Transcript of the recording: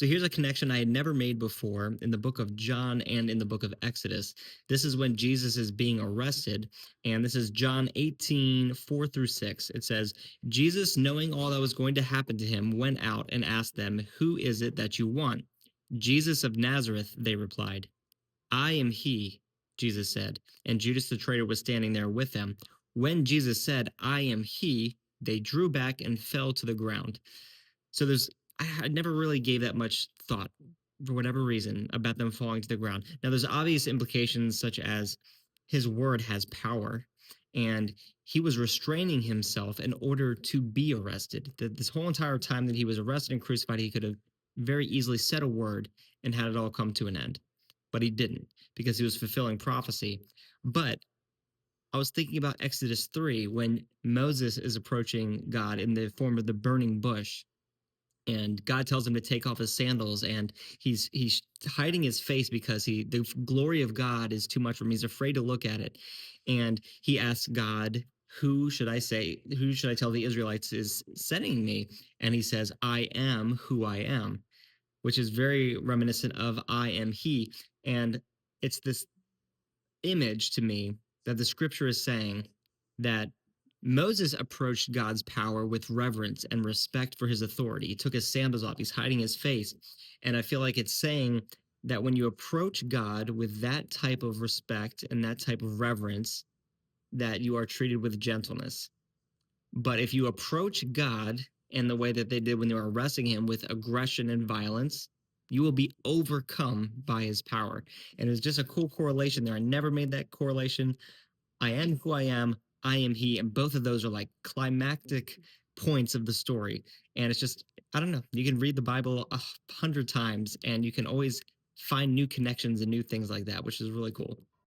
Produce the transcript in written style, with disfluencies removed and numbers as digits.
So here's a connection I had never made before in the book of John and in the book of Exodus. This is when Jesus is being arrested, and this is John 18:4 through 6. It says, Jesus, knowing all that was going to happen to him, went out and asked them, who is it that you want? Jesus of Nazareth, they replied. I am he, Jesus said, and Judas the traitor was standing there with them. When Jesus said, I am he, they drew back and fell to the ground. So I never really gave that much thought for whatever reason about them falling to the ground. Now, there's obvious implications such as his word has power, and he was restraining himself in order to be arrested. This whole entire time that he was arrested and crucified, he could have very easily said a word and had it all come to an end. But he didn't because he was fulfilling prophecy. But I was thinking about Exodus 3 when Moses is approaching God in the form of the burning bush, and God tells him to take off his sandals, and he's hiding his face because the glory of God is too much for him. He's afraid to look at it, and he asks God, "Who should I say? Who should I tell the Israelites is sending me?" And he says, "I am who I am," which is very reminiscent of "I am He," and it's this image to me that the scripture is saying that Moses approached God's power with reverence and respect for his authority. He took his sandals off, he's hiding his face. And I feel like it's saying that when you approach God with that type of respect and that type of reverence, that you are treated with gentleness. But if you approach God in the way that they did when they were arresting him with aggression and violence, you will be overcome by his power. And it's just a cool correlation there. I never made that correlation. I am who I am he. And both of those are like climactic points of the story. And it's just, I don't know, you can read the Bible 100 times and you can always find new connections and new things like that, which is really cool.